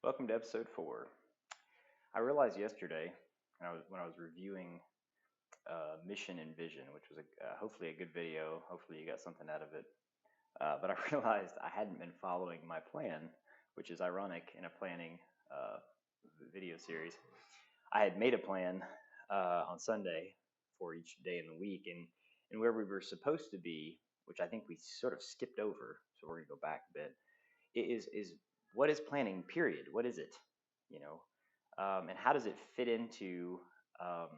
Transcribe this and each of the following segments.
Welcome to episode 4. I realized yesterday when I was reviewing Mission and Vision, which was hopefully a good video. Hopefully you got something out of it. But I realized I hadn't been following my plan, which is ironic in a planning uh, video series. I had made a plan on Sunday for each day in the week, and where we were supposed to be, which I think we sort of skipped over. So we're gonna go back a bit. Is what is planning? Period. What is it? You know, and how does it fit into um,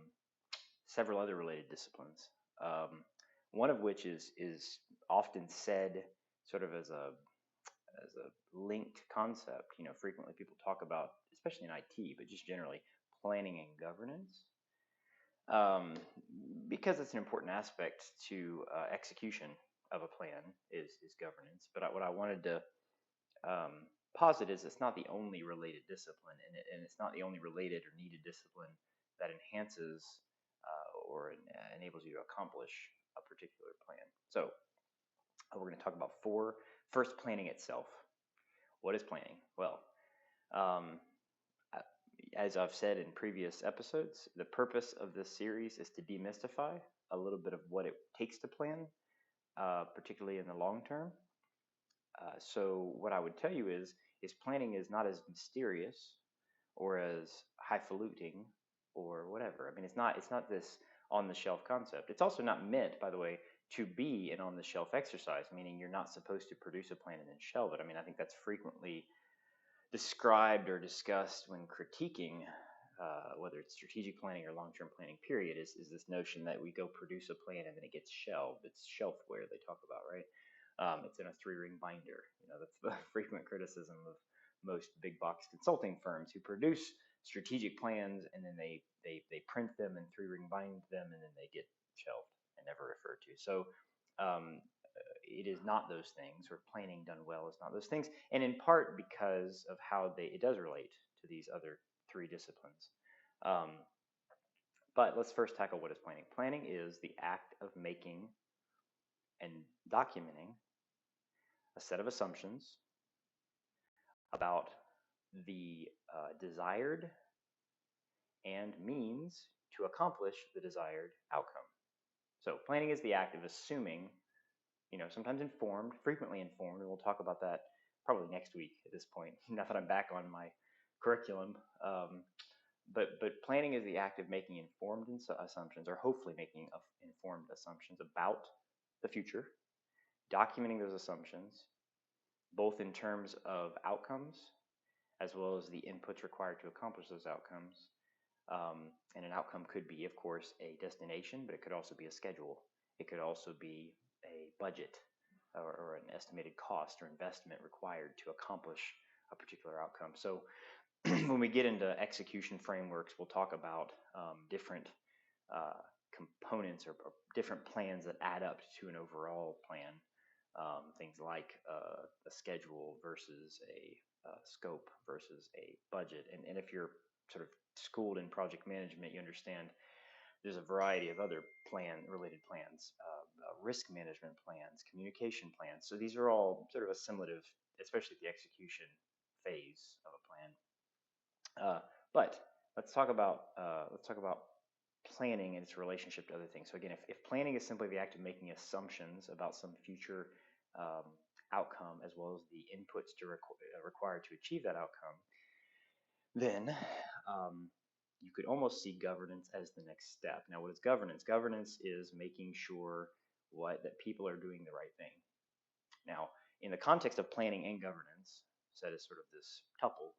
several other related disciplines? One of which is often said sort of as a linked concept. Frequently people talk about, especially in IT, but just generally planning and governance, um, because it's an important aspect to execution of a plan is governance. But what I wanted to posit is it's not the only related discipline, and it's not the only related or needed discipline that enhances or enables you to accomplish a particular plan. So we're going to talk about four. First, planning itself. What is planning? Well, um, as I've said in previous episodes, the purpose of this series is to demystify a little bit of what it takes to plan, particularly in the long term. So what I would tell you is planning is not as mysterious or as highfalutin or whatever. I mean, it's not this on the shelf concept. It's also not meant, by the way, to be an on the shelf exercise, meaning you're not supposed to produce a plan and then shelve it. I mean, I think that's frequently described or discussed when critiquing whether it's strategic planning or long-term planning period is this notion that we go produce a plan and then it gets shelved. It's shelfware they talk about, right? It's in a three-ring binder. That's the frequent criticism of most big box consulting firms who produce strategic plans and then they print them and three-ring bind them and then they get shelved and never referred to. So um, it is not those things, or planning done well is not those things, and in part because of how it does relate to these other three disciplines. Um, but let's first tackle what is planning. Planning is the act of making and documenting a set of assumptions about the desired and means to accomplish the desired outcome. So planning is the act of assuming, sometimes informed, frequently informed, and we'll talk about that probably next week at this point, now that I'm back on my curriculum. But planning is the act of making informed assumptions, or hopefully making informed assumptions about the future, documenting those assumptions, both in terms of outcomes as well as the inputs required to accomplish those outcomes. And an outcome could be, of course, a destination, but it could also be a schedule. It could also be a budget or an estimated cost or investment required to accomplish a particular outcome. So when we get into execution frameworks, we'll talk about different components or different plans that add up to an overall plan. Things like a schedule versus a scope versus a budget. And if you're sort of schooled in project management, you understand there's a variety of other related plans, risk management plans, communication plans. So these are all sort of assimilative, especially at the execution phase of a plan. But let's talk about planning and its relationship to other things. So again, if planning is simply the act of making assumptions about some future um, outcome as well as the inputs required to achieve that outcome, then you could almost see governance as the next step. Now, what is governance? Governance is making sure that people are doing the right thing. Now, in the context of planning and governance, set as sort of this tuple,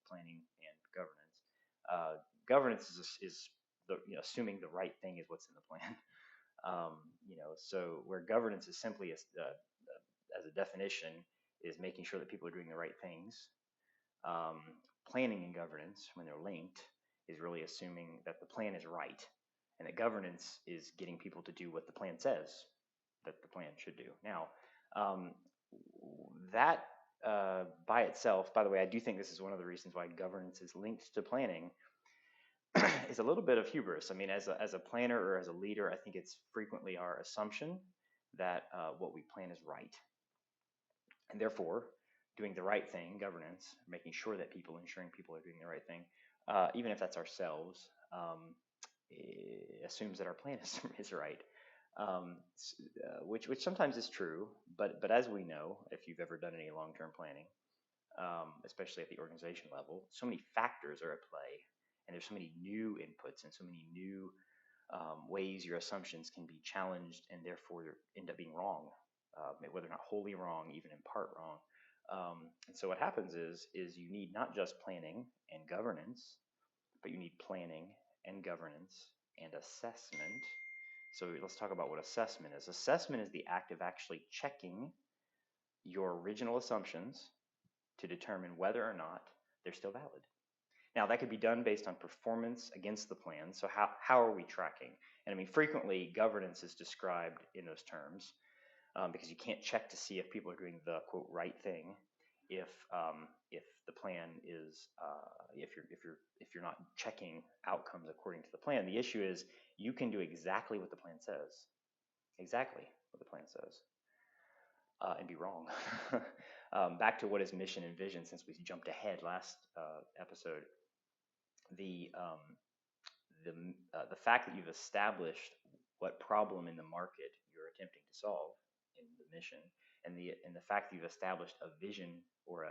planning and governance. Governance is assuming the right thing is what's in the plan. So where governance is simply as a definition is making sure that people are doing the right things. Planning and governance, when they're linked, is really assuming that the plan is right and that governance is getting people to do what the plan says that the plan should do. Now, that by itself, by the way, I do think this is one of the reasons why governance is linked to planning, is a little bit of hubris. I mean, as a planner or as a leader, I think it's frequently our assumption that what we plan is right, and therefore doing the right thing, governance, making sure that ensuring people are doing the right thing, even if that's ourselves, assumes that our plan is right, which sometimes is true, but as we know, if you've ever done any long-term planning, especially at the organization level, so many factors are at play, and there's so many new inputs and so many new ways your assumptions can be challenged and therefore end up being wrong, whether not wholly wrong, even in part wrong. And so what happens is you need not just planning and governance, but you need planning and governance and assessment. So let's talk about what assessment is. Assessment is the act of actually checking your original assumptions to determine whether or not they're still valid. Now, that could be done based on performance against the plan. So how are we tracking? And I mean, frequently governance is described in those terms, because you can't check to see if people are doing the quote right thing if the plan is if you're not checking outcomes according to the plan. The issue is you can do exactly what the plan says, and be wrong. Back to what is mission and vision, since we jumped ahead last episode. The the fact that you've established what problem in the market you're attempting to solve in the mission, and the fact that you've established a vision or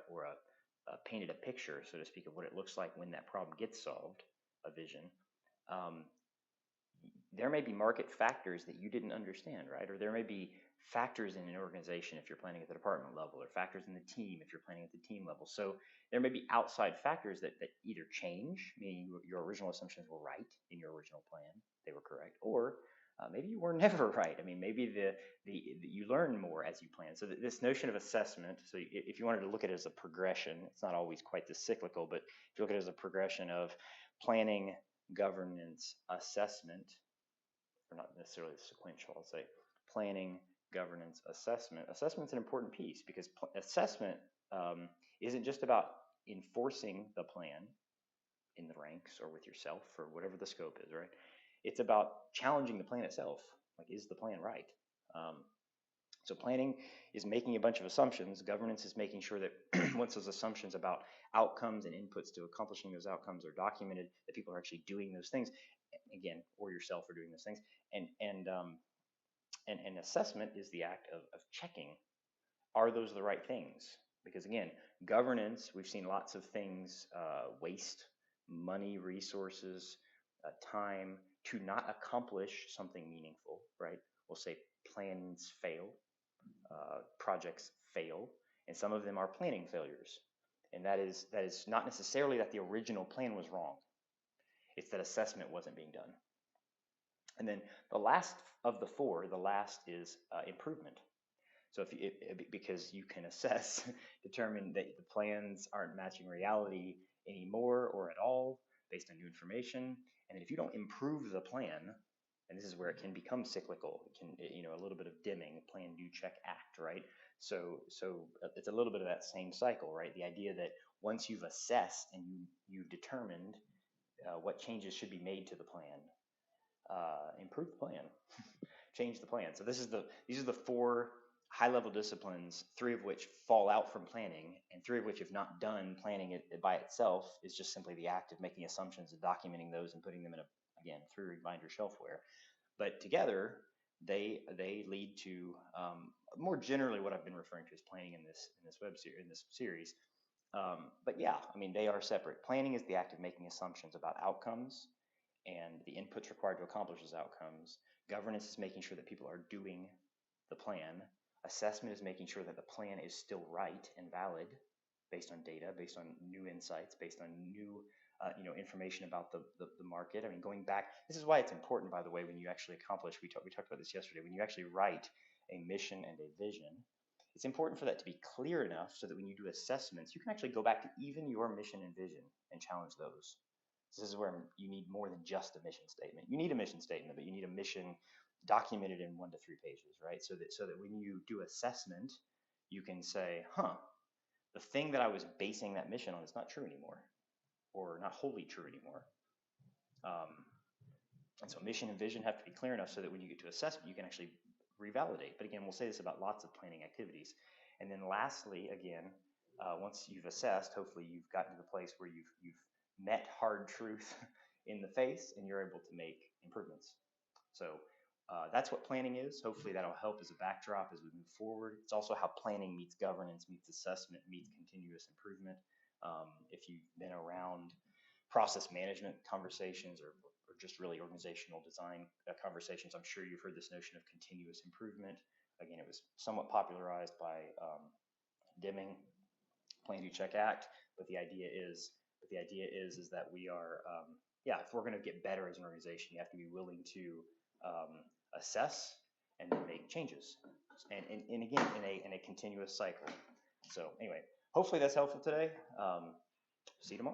painted a picture, so to speak, of what it looks like when that problem gets solved, a vision. There may be market factors that you didn't understand, right? Or there may be factors in an organization if you're planning at the department level, or factors in the team if you're planning at the team level. So there may be outside factors that either change, meaning your original assumptions were right in your original plan, they were correct, or maybe you were never right. I mean, maybe you learn more as you plan. So this notion of assessment, so if you wanted to look at it as a progression, it's not always quite this cyclical, but if you look at it as a progression of planning, governance, assessment, or not necessarily sequential, I'll say planning, governance, assessment. Assessment's an important piece because assessment isn't just about enforcing the plan in the ranks or with yourself or whatever the scope is, right? It's about challenging the plan itself. Like, is the plan right? So planning is making a bunch of assumptions. Governance is making sure that once those assumptions about outcomes and inputs to accomplishing those outcomes are documented, that people are actually doing those things, again, or yourself are doing those things. And assessment is the act of checking, are those the right things? Because again, governance, we've seen lots of things waste money, resources, time to not accomplish something meaningful, right? We'll say plans fail, projects fail, and some of them are planning failures. And that is not necessarily that the original plan was wrong. It's that assessment wasn't being done. And then the last of the four, the last is improvement. So because you can assess, determine that the plans aren't matching reality anymore or at all based on new information. And then if you don't improve the plan, and this is where it can become cyclical, it can, a little bit of dimming, plan, do, check, act, right? So it's a little bit of that same cycle, right? The idea that once you've assessed and you've determined what changes should be made to the plan, improve the plan, change the plan. So these are the four high-level disciplines, three of which fall out from planning, and three of which, if not done, planning it by itself is just simply the act of making assumptions and documenting those and putting them in again, through binder shelfware. But together, they lead to more generally what I've been referring to as planning in this series. But yeah, I mean, they are separate. Planning is the act of making assumptions about outcomes and the inputs required to accomplish those outcomes. Governance is making sure that people are doing the plan. Assessment is making sure that the plan is still right and valid based on data, based on new insights, based on new information about the market. I mean, going back, this is why it's important, by the way, when you actually accomplish, we talked about this yesterday, when you actually write a mission and a vision, it's important for that to be clear enough so that when you do assessments, you can actually go back to even your mission and vision and challenge those. This is where you need more than just a mission statement. You need a mission statement, but you need a mission documented in 1 to 3 pages, right? So that when you do assessment, you can say, the thing that I was basing that mission on is not true anymore, or not wholly true anymore. And so mission and vision have to be clear enough so that when you get to assessment, you can actually revalidate. But again, we'll say this about lots of planning activities. And then lastly, again, once you've assessed, hopefully you've gotten to the place where you've met hard truth in the face and you're able to make improvements. So that's what planning is. Hopefully that'll help as a backdrop as we move forward. It's also how planning meets governance, meets assessment, meets continuous improvement. If you've been around process management conversations or just really organizational design conversations, I'm sure you've heard this notion of continuous improvement. Again, it was somewhat popularized by Deming, Plan, Do, Check, Act. But the idea is that we are, yeah, if we're going to get better as an organization, you have to be willing to assess and then make changes. And again, in a continuous cycle. So anyway, hopefully that's helpful today. See you tomorrow.